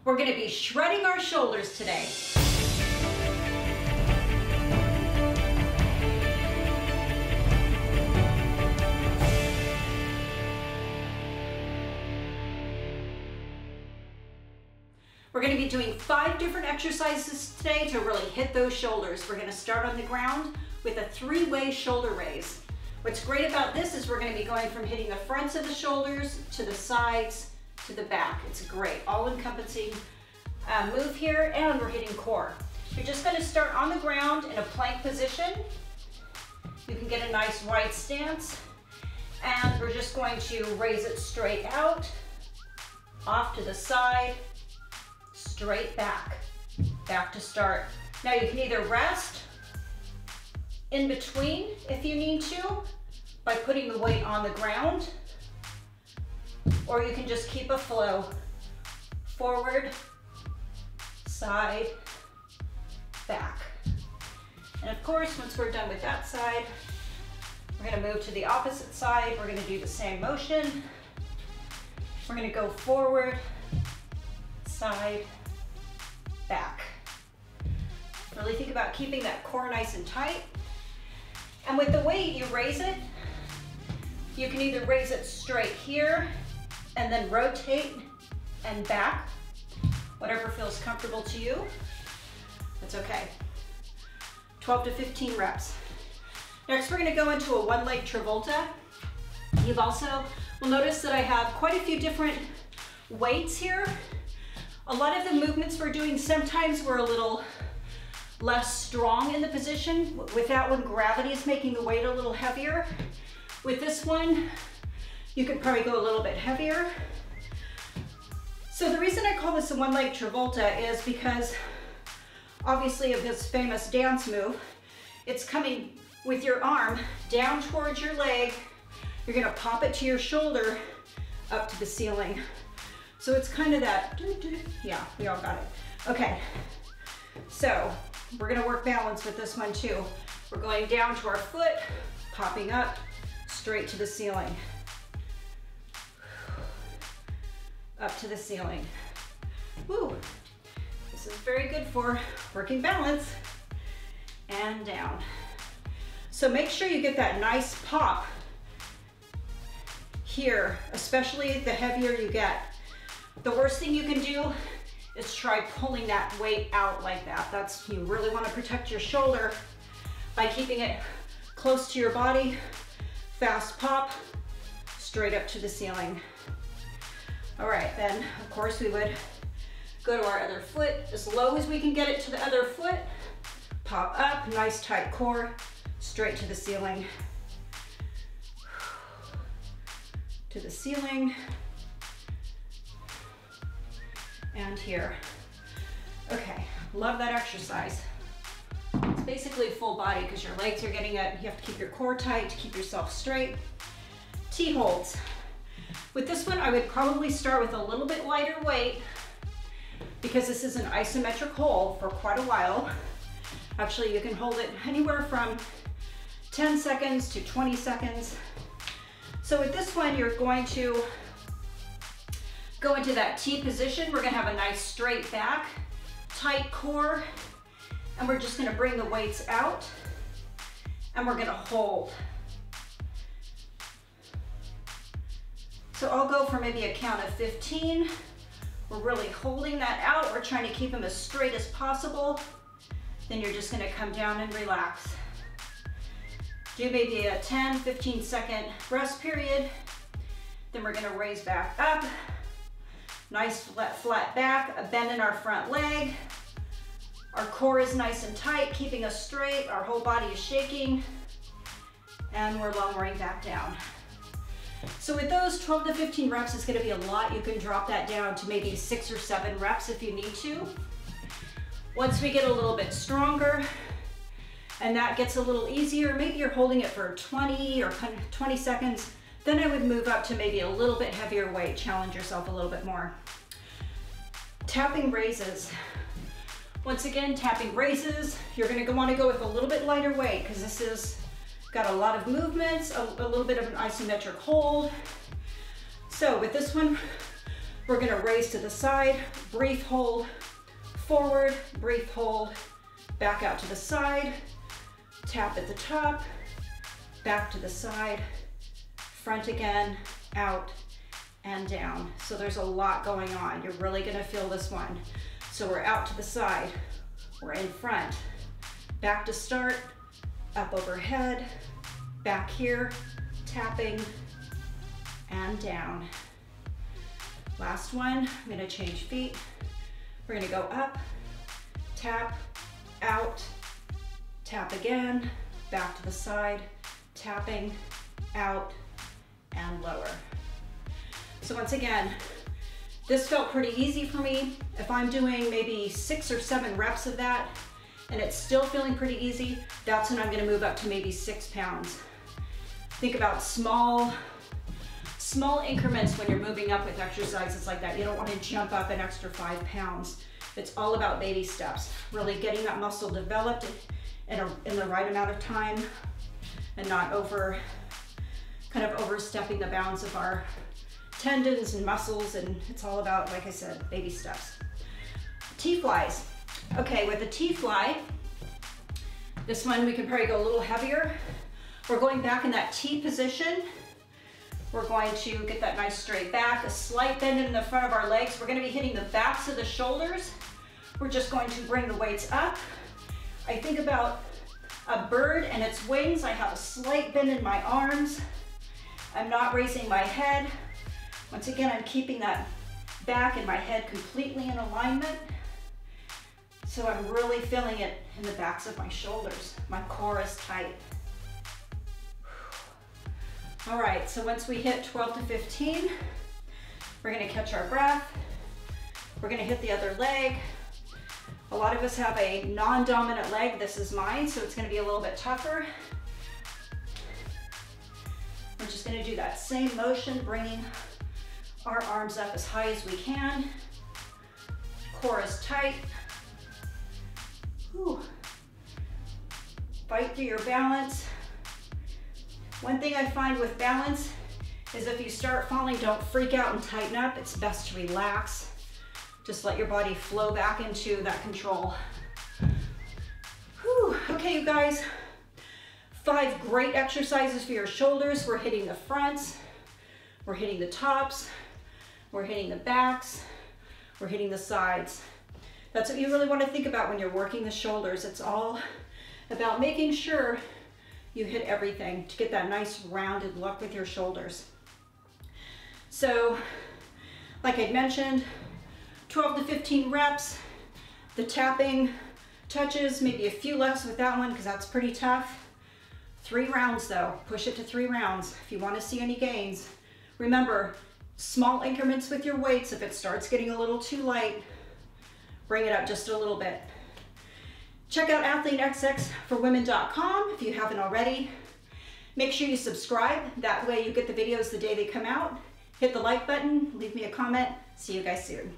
We're going to be shredding our shoulders today. We're going to be doing 5 different exercises today to really hit those shoulders. We're going to start on the ground with a 3-way shoulder raise. What's great about this is we're going to be going from hitting the fronts of the shoulders to the sides to the back. It's a great all-encompassing move here, and we're hitting core. You're just going to start on the ground in a plank position. You can get a nice wide stance, and we're just going to raise it straight out, off to the side, straight back to start. Now you can either rest in between if you need to by putting the weight on the ground, or you can just keep a flow forward, side, back. And of course, once we're done with that side, we're going to move to the opposite side. We're going to do the same motion. We're going to go forward, side, back. Really think about keeping that core nice and tight. And with the weight, you raise it. You can either raise it straight here and then rotate and back, whatever feels comfortable to you. That's okay. 12 to 15 reps. Next, we're going to go into a one-leg Travolta. You've also will notice that I have quite a few different weights here. A lot of the movements we're doing, sometimes we're a little less strong in the position. With that one, gravity is making the weight a little heavier. With this one, you could probably go a little bit heavier. So the reason I call this a one-leg Travolta is because obviously of this famous dance move, it's coming with your arm down towards your leg. You're gonna pop it to your shoulder up to the ceiling. So it's kind of that, yeah, we all got it. Okay, so we're gonna work balance with this one too. We're going down to our foot, popping up, straight to the ceiling. Up to the ceiling. Woo. This is very good for working balance. And down. So make sure you get that nice pop here, especially the heavier you get. The worst thing you can do is try pulling that weight out like that. You really want to protect your shoulder by keeping it close to your body. Fast pop, straight up to the ceiling. All right, then of course we would go to our other foot as low as we can get it to the other foot. Pop up, nice tight core, straight to the ceiling. To the ceiling. And here. Okay, love that exercise. It's basically full body because your legs are getting it. You have to keep your core tight to keep yourself straight. T-holds. With this one, I would probably start with a little bit lighter weight because this is an isometric hold for quite a while. Actually, you can hold it anywhere from 10 seconds to 20 seconds. So with this one, you're going to go into that T position. We're gonna have a nice straight back, tight core, and we're just gonna bring the weights out and we're gonna hold. So I'll go for maybe a count of 15. We're really holding that out. We're trying to keep them as straight as possible. Then you're just gonna come down and relax. Do maybe a 10, 15 second rest period. Then we're gonna raise back up. Nice flat back, a bend in our front leg. Our core is nice and tight, keeping us straight. Our whole body is shaking. And we're lowering back down. So with those 12 to 15 reps, it's gonna be a lot. You can drop that down to maybe 6 or 7 reps if you need to. Once we get a little bit stronger, and that gets a little easier, maybe you're holding it for 20 or 20 seconds, then I would move up to maybe a little bit heavier weight, challenge yourself a little bit more. Tapping raises. Once again, tapping raises, you're gonna wanna go with a little bit lighter weight because this is got a lot of movements, a little bit of an isometric hold. So with this one, We're gonna raise to the side, brief hold, forward, brief hold, back out to the side, tap at the top, back to the side, front again, out and down. So there's a lot going on. You're really gonna feel this one. So we're out to the side, we're in front, back to start, up overhead, back here, tapping, and down. Last one, I'm gonna change feet. We're gonna go up, tap, out, tap again, back to the side, tapping, out, and lower. So once again, this felt pretty easy for me. If I'm doing maybe 6 or 7 reps of that, and it's still feeling pretty easy, that's when I'm gonna move up to maybe 6 pounds. Think about small increments when you're moving up with exercises like that. You don't want to jump up an extra 5 pounds. It's all about baby steps, really getting that muscle developed in the right amount of time and not kind of overstepping the bounds of our tendons and muscles. And it's all about, like I said, baby steps. T-flies. Okay, with the T-fly, this one we can probably go a little heavier. We're going back in that T position. We're going to get that nice straight back, a slight bend in the front of our legs. We're going to be hitting the backs of the shoulders. We're just going to bring the weights up. I think about a bird and its wings. I have a slight bend in my arms. I'm not raising my head. Once again, I'm keeping that back and my head completely in alignment. So I'm really feeling it in the backs of my shoulders. My core is tight. All right, so once we hit 12 to 15, we're gonna catch our breath. We're gonna hit the other leg. A lot of us have a non-dominant leg. This is mine, so it's gonna be a little bit tougher. We're just gonna do that same motion, bringing our arms up as high as we can. Core is tight. Whew. Fight through your balance. One thing I find with balance is if you start falling, don't freak out and tighten up. It's best to relax. Just let your body flow back into that control. Whew. Okay, you guys, 5 great exercises for your shoulders. We're hitting the fronts, we're hitting the tops, we're hitting the backs, we're hitting the sides. That's what you really want to think about when you're working the shoulders. It's all about making sure you hit everything to get that nice rounded look with your shoulders. So, like I mentioned, 12 to 15 reps. The tapping touches, maybe a few less with that one because that's pretty tough. 3 rounds though, push it to 3 rounds if you want to see any gains. Remember, small increments with your weights. If it starts getting a little too light, bring it up just a little bit. Check out Athlean-XX for women.com if you haven't already. Make sure you subscribe. That way you get the videos the day they come out. Hit the like button, leave me a comment. See you guys soon.